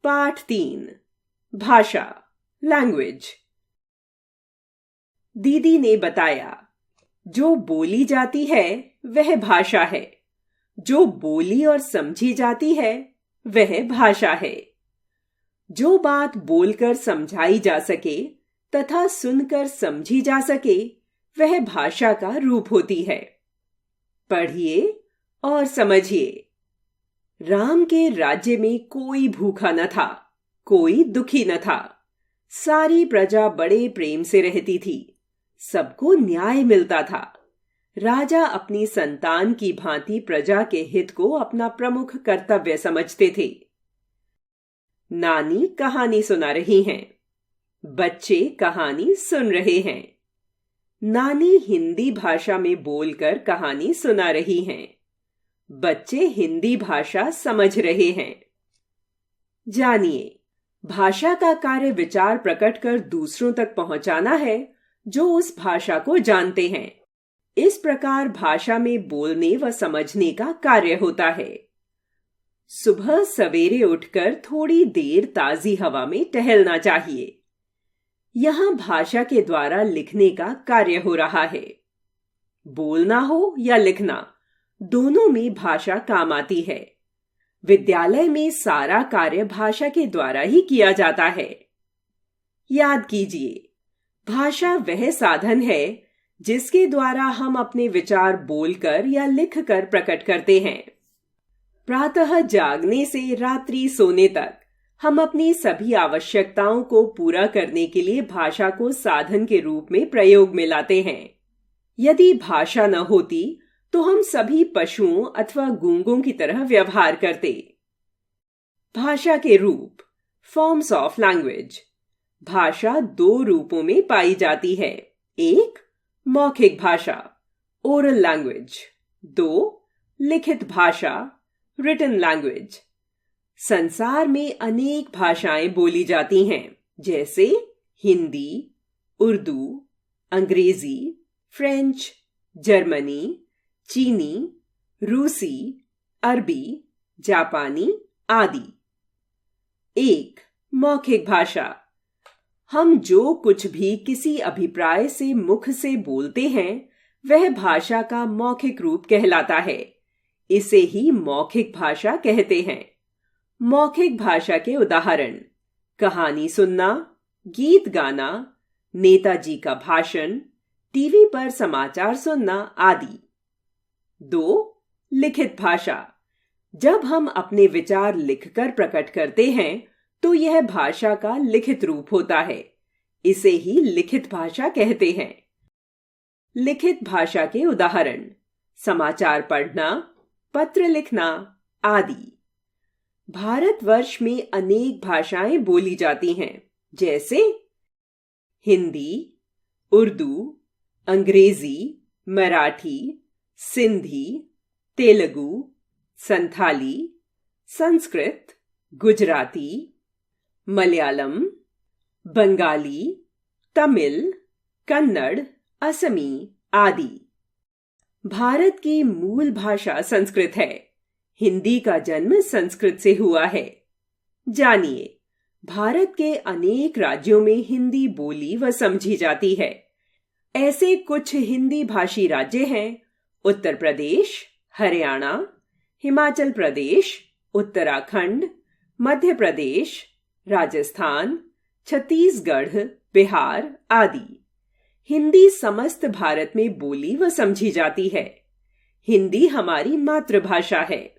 पाठ 3 भाषा लैंग्वेज। दीदी ने बताया, जो बोली जाती है वह भाषा है, जो बोली और समझी जाती है वह भाषा है। जो बात बोलकर समझाई जा सके तथा सुनकर समझी जा सके वह भाषा का रूप होती है। पढ़िए और समझिए। राम के राज्य में कोई भूखा न था, कोई दुखी न था। सारी प्रजा बड़े प्रेम से रहती थी, सबको न्याय मिलता था। राजा अपनी संतान की भांति प्रजा के हित को अपना प्रमुख कर्तव्य समझते थे। नानी कहानी सुना रही हैं, बच्चे कहानी सुन रहे हैं। नानी हिंदी भाषा में बोलकर कहानी सुना रही हैं, बच्चे हिंदी भाषा समझ रहे हैं। जानिए, भाषा का कार्य विचार प्रकट कर दूसरों तक पहुंचाना है जो उस भाषा को जानते हैं। इस प्रकार भाषा में बोलने व समझने का कार्य होता है। सुबह सवेरे उठकर थोड़ी देर ताजी हवा में टहलना चाहिए। यहां भाषा के द्वारा लिखने का कार्य हो रहा है। बोलना हो या लिखना, दोनों में भाषा काम आती है। विद्यालय में सारा कार्य भाषा के द्वारा ही किया जाता है। याद कीजिए, भाषा वह साधन है जिसके द्वारा हम अपने विचार बोलकर या लिखकर प्रकट करते हैं। प्रातः जागने से रात्रि सोने तक हम अपनी सभी आवश्यकताओं को पूरा करने के लिए भाषा को साधन के रूप में प्रयोग में लाते हैं। यदि भाषा न होती तो हम सभी पशुओं अथवा गूंगों की तरह व्यवहार करते। भाषा के रूप, फॉर्म्स ऑफ लैंग्वेज। भाषा दो रूपों में पाई जाती है। एक, मौखिक भाषा, ओरल लैंग्वेज। दो, लिखित भाषा, रिटन लैंग्वेज। संसार में अनेक भाषाएं बोली जाती हैं, जैसे हिंदी, उर्दू, अंग्रेजी, फ्रेंच, जर्मनी, चीनी, रूसी, अरबी, जापानी आदि। एक, मौखिक भाषा। हम जो कुछ भी किसी अभिप्राय से मुख से बोलते हैं वह भाषा का मौखिक रूप कहलाता है। इसे ही मौखिक भाषा कहते हैं। मौखिक भाषा के उदाहरण: कहानी सुनना, गीत गाना, नेताजी का भाषण, टीवी पर समाचार सुनना आदि। दो, लिखित भाषा। जब हम अपने विचार लिखकर प्रकट करते हैं तो यह भाषा का लिखित रूप होता है। इसे ही लिखित भाषा कहते हैं। लिखित भाषा के उदाहरण: समाचार पढ़ना, पत्र लिखना आदि। भारतवर्ष में अनेक भाषाएं बोली जाती हैं, जैसे हिंदी, उर्दू, अंग्रेजी, मराठी, सिंधी, तेलुगु, संथाली, संस्कृत, गुजराती, मलयालम, बंगाली, तमिल, कन्नड़, असमी आदि। भारत की मूल भाषा संस्कृत है। हिंदी का जन्म संस्कृत से हुआ है। जानिए, भारत के अनेक राज्यों में हिंदी बोली व समझी जाती है। ऐसे कुछ हिंदी भाषी राज्य हैं: उत्तर प्रदेश, हरियाणा, हिमाचल प्रदेश, उत्तराखंड, मध्य प्रदेश, राजस्थान, छत्तीसगढ़, बिहार आदि। हिंदी समस्त भारत में बोली व समझी जाती है। हिंदी हमारी मातृभाषा है।